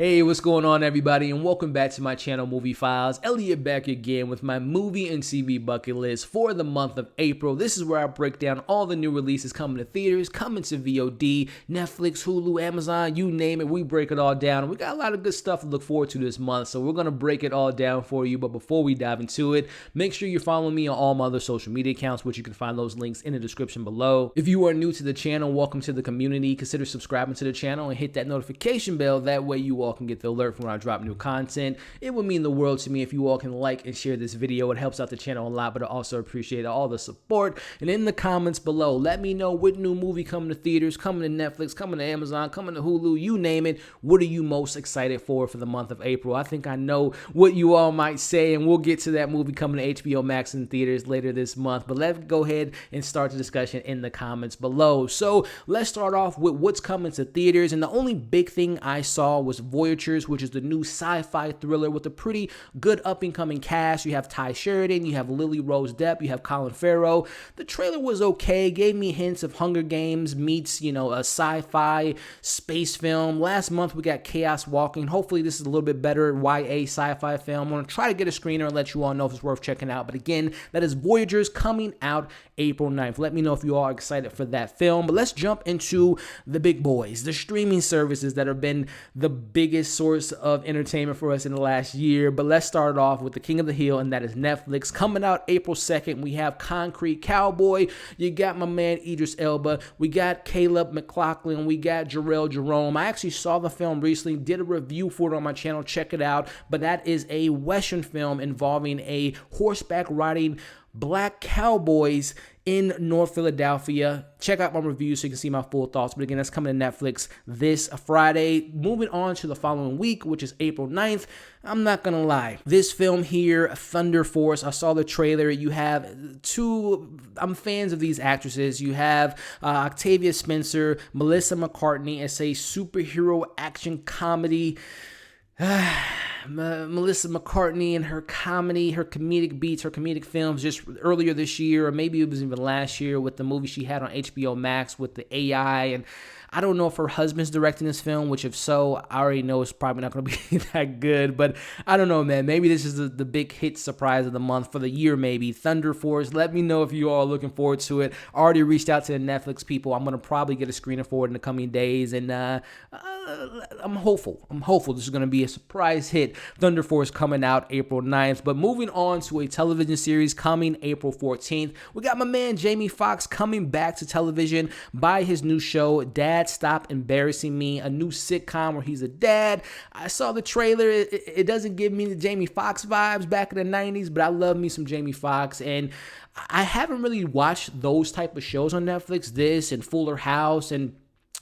Hey, what's going on, everybody, and welcome back to my channel, Movie Files. Elliot back again with my movie and TV bucket list for the month of April. This is where I break down all the new releases coming to theaters, coming to VOD, Netflix, Hulu, Amazon, you name it. We break it all down. We got a lot of good stuff to look forward to this month, so we're going to break it all down for you. But before we dive into it, make sure you're following me on all my other social media accounts, which you can find those links in the description below. If you are new to the channel, welcome to the community. Consider subscribing to the channel and hit that notification bell. That way you all can get the alert when I drop new content. It would mean the world to me if you all can like and share this video. It helps out the channel a lot, but I also appreciate all the support. And in the comments below, let me know what new movie coming to theaters, coming to Netflix, coming to Amazon, coming to Hulu, you name it. What are you most excited for the month of April? I think I know what you all might say, and we'll get to that movie coming to HBO Max in theaters later this month. But let's go ahead and start the discussion in the comments below. So let's start off with what's coming to theaters. And the only big thing I saw was Voyagers, which is the new sci-fi thriller with a pretty good up-and-coming cast. You have Ty Sheridan, you have Lily Rose Depp, you have Colin Farrell. The trailer was okay, gave me hints of Hunger Games meets, a sci-fi space film. Last month we got Chaos Walking. Hopefully this is a little bit better YA sci-fi film. I'm going to try to get a screener and let you all know if it's worth checking out. But again, that is Voyagers, coming out April 9th. Let me know if you all are excited for that film. But let's jump into the big boys, the streaming services that have been the biggest source of entertainment for us in the last year. But let's start off with the King of the Hill, and that is Netflix. Coming out April 2nd, we have Concrete Cowboy. You got my man Idris Elba. We got Caleb McLaughlin. We got Jarrell Jerome. I actually saw the film recently, did a review for it on my channel. Check it out. But that is a Western film involving a horseback riding black cowboys in North Philadelphia. Check out my review so you can see my full thoughts. But again, that's coming to Netflix this Friday. Moving on to the following week, which is April 9th. I'm not going to lie. This film here, Thunder Force, I saw the trailer. You have I'm fans of these actresses. You have Octavia Spencer, Melissa McCartney. It's a superhero action comedy. Melissa McCartney and her comedy, her comedic beats, her comedic films just earlier this year, or maybe it was even last year with the movie she had on HBO Max with the AI. And I don't know if her husband's directing this film, which if so, I already know it's probably not going to be that good. But I don't know, man. Maybe this is the big hit surprise of the month, for the year maybe. Thunder Force. Let me know if you all are looking forward to it. I already reached out to the Netflix people. I'm going to probably get a screener for it in the coming days. And I'm hopeful. This is going to be a surprise hit. Thunder Force coming out April 9th. But moving on to a television series coming April 14th. We got my man Jamie Foxx coming back to television by his new show, Dad Stop Embarrassing Me, a new sitcom where he's a dad. I saw the trailer. It doesn't give me the Jamie Foxx vibes back in the 90s, but I love me some Jamie Foxx. And I haven't really watched those type of shows on Netflix, this and Fuller House, and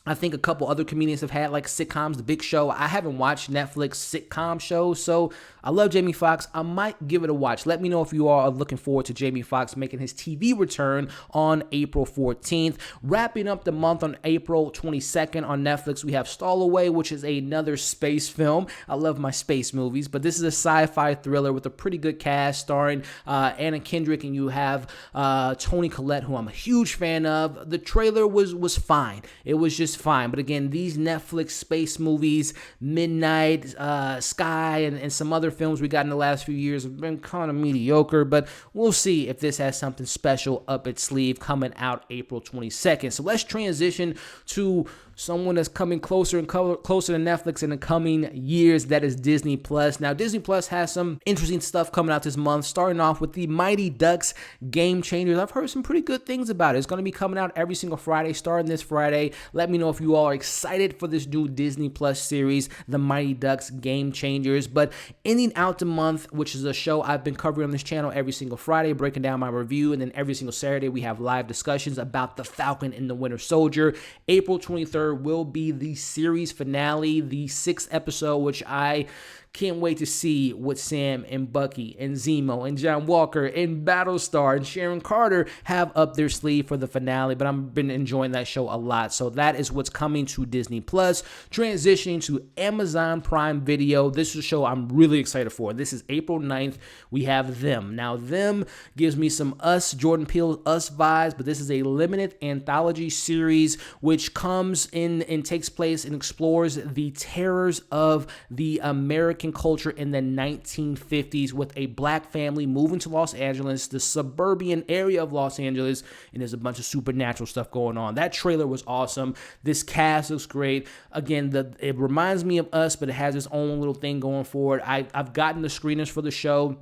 I think a couple other comedians have had like sitcoms, The Big Show. I haven't watched Netflix sitcom shows, so I love Jamie Foxx. I might give it a watch. Let me know if you all are looking forward to Jamie Foxx making his TV return on April 14th. Wrapping up the month on April 22nd on Netflix, we have Stowaway, which is another space film. I love my space movies, but this is a sci-fi thriller with a pretty good cast starring Anna Kendrick, and you have Toni Collette, who I'm a huge fan of. The trailer was fine. It was just fine. But again, these Netflix space movies, Midnight, Sky, and some other films we got in the last few years have been kind of mediocre, but we'll see if this has something special up its sleeve coming out April 22nd. So let's transition to someone that's coming closer and closer to Netflix in the coming years. That is Disney Plus. Now, Disney Plus has some interesting stuff coming out this month, starting off with the Mighty Ducks Game Changers. I've heard some pretty good things about it. It's going to be coming out every single Friday, starting this Friday. Let me know if you all are excited for this new Disney Plus series, the Mighty Ducks Game Changers. But ending out the month, which is a show I've been covering on this channel every single Friday, breaking down my review, and then every single Saturday we have live discussions about The Falcon and the Winter Soldier. April 23rd will be the series finale, the 6th episode, which I Can't wait to see what Sam and Bucky and Zemo and John Walker and Battlestar and Sharon Carter have up their sleeve for the finale, but I've been enjoying that show a lot. So that is what's coming to Disney Plus. Transitioning to Amazon Prime Video. This is a show I'm really excited for. This is April 9th. We have Them. Now, Them gives me some Us, Jordan Peele, Us vibes, but this is a limited anthology series which comes in and takes place and explores the terrors of the American culture in the 1950s with a black family moving to Los Angeles, the suburban area of Los Angeles, and there's a bunch of supernatural stuff going on. That trailer was awesome. This cast looks great. Again, it reminds me of Us, but it has its own little thing going for it. I've gotten the screeners for the show.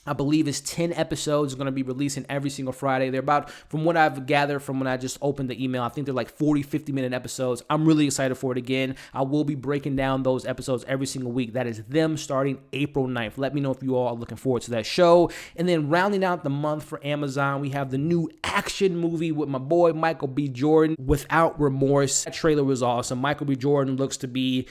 I believe it's 10 episodes going to be releasing every single Friday. They're about, from what I've gathered from when I just opened the email, I think they're like 40, 50-minute episodes. I'm really excited for it again. I will be breaking down those episodes every single week. That is Them starting April 9th. Let me know if you all are looking forward to that show. And then rounding out the month for Amazon, we have the new action movie with my boy Michael B. Jordan, Without Remorse. That trailer was awesome. Michael B. Jordan looks to be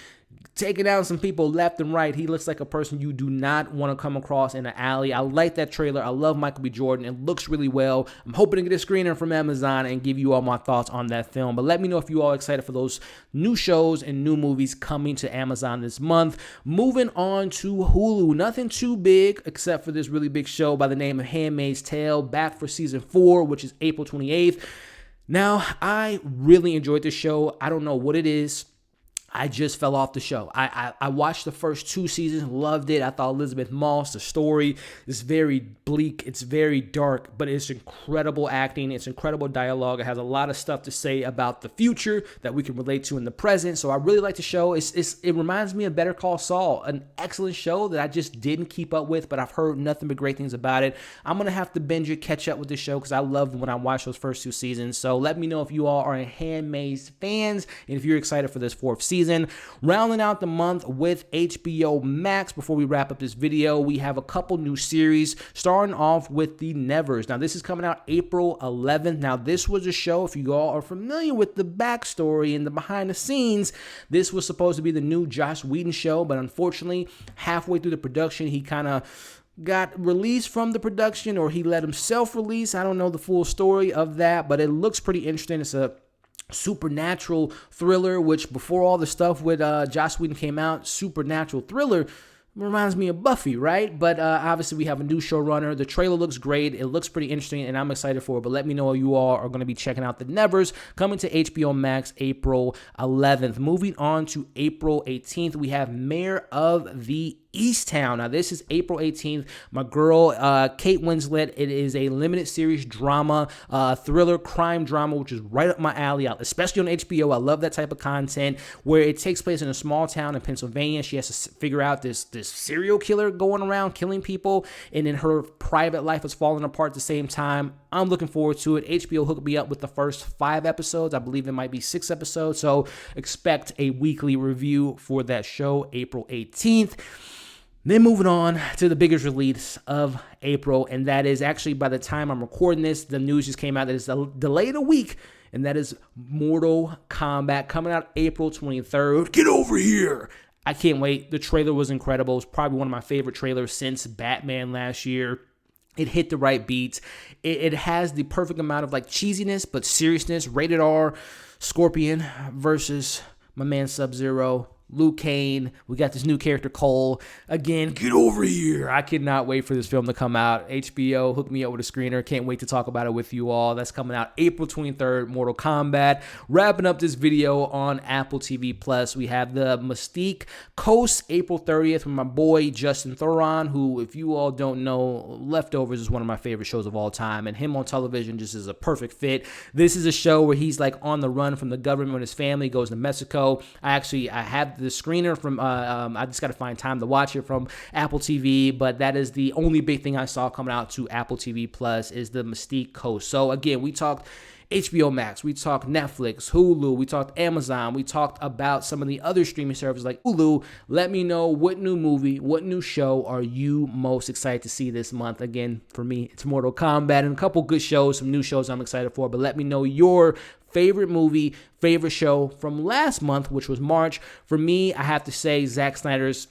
taking down some people left and right. He looks like a person you do not want to come across in an alley. I like that trailer. I love Michael B. Jordan. It looks really well. I'm hoping to get a screener from Amazon and give you all my thoughts on that film. But let me know if you all are excited for those new shows and new movies coming to Amazon this month. Moving on to Hulu. Nothing too big except for this really big show by the name of Handmaid's Tale, back for season 4, which is April 28th. Now, I really enjoyed this show. I don't know what it is. I just fell off the show. I watched the first 2 seasons, loved it. I thought Elizabeth Moss, the story is very bleak. It's very dark, but it's incredible acting. It's incredible dialogue. It has a lot of stuff to say about the future that we can relate to in the present. So I really like the show. It reminds me of Better Call Saul, an excellent show that I just didn't keep up with, but I've heard nothing but great things about it. I'm going to have to binge it, catch up with this show because I loved when I watched those first 2 seasons. So let me know if you all are Handmaid's fans and if you're excited for this 4th season. Rounding out the month with HBO Max. Before we wrap up this video, we have a couple new series, starting off with The Nevers. Now, this is coming out April 11th. Now, this was a show, if you all are familiar with the backstory and the behind the scenes, this was supposed to be the new Joss Whedon show, but unfortunately, halfway through the production, he kind of got released from the production, or he let himself release. I don't know the full story of that, but it looks pretty interesting. It's a supernatural thriller, which before all the stuff with Joss Whedon came out, supernatural thriller reminds me of Buffy, right? But obviously we have a new showrunner. The trailer looks great. It looks pretty interesting, and I'm excited for it. But let me know if you all are going to be checking out The Nevers, coming to HBO Max April 11th. Moving on to April 18th, we have Mayor of the Easttown. Now, this is April 18th. My girl, Kate Winslet. It is a limited series drama, thriller, crime drama, which is right up my alley, especially on HBO. I love that type of content where it takes place in a small town in Pennsylvania. She has to figure out this serial killer going around killing people, and then her private life is falling apart at the same time. I'm looking forward to it. HBO hooked me up with the first 5 episodes. I believe it might be 6 episodes, so expect a weekly review for that show April 18th. Then moving on to the biggest release of April, and that is actually, by the time I'm recording this, the news just came out that it's delayed a week, and that is Mortal Kombat, coming out April 23rd. Get over here! I can't wait. The trailer was incredible. It's probably one of my favorite trailers since Batman last year. It hit the right beats. It has the perfect amount of like cheesiness, but seriousness. Rated R, Scorpion versus my man Sub-Zero, Liu Kang. We got this new character, Cole. Again, get over here. I cannot wait for this film to come out. HBO, hook me up with a screener. Can't wait to talk about it with you all. That's coming out April 23rd, Mortal Kombat. Wrapping up this video on Apple TV Plus, we have the Mystique Coast, April 30th, with my boy Justin Theron, who, if you all don't know, Leftovers is one of my favorite shows of all time, and him on television just is a perfect fit. This is a show where he's like on the run from the government when his family goes to Mexico. I have the screener from, I just got to find time to watch it, from Apple TV, but that is the only big thing I saw coming out to Apple TV Plus is the Mystique Coast. So again, we talked HBO Max, we talked Netflix, Hulu, we talked Amazon, we talked about some of the other streaming services like Hulu. Let me know what new movie, what new show are you most excited to see this month. Again, for me, it's Mortal Kombat and a couple good shows, some new shows I'm excited for, but let me know your favorite movie, favorite show from last month, which was March. For me, I have to say Zack Snyder's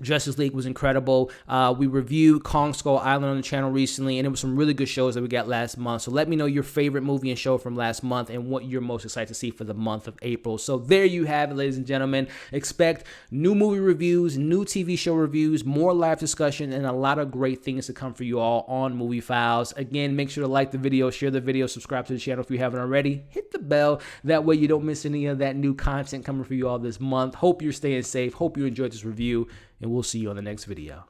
Justice League was incredible. We reviewed Kong Skull Island on the channel recently, and it was some really good shows that we got last month. So let me know your favorite movie and show from last month and what you're most excited to see for the month of April. So there you have it, ladies and gentlemen. Expect new movie reviews, new TV show reviews, more live discussion, and a lot of great things to come for you all on Movie Files. Again, make sure to like the video, share the video, subscribe to the channel if you haven't already. Hit the bell. That way you don't miss any of that new content coming for you all this month. Hope you're staying safe. Hope you enjoyed this review. And we'll see you on the next video.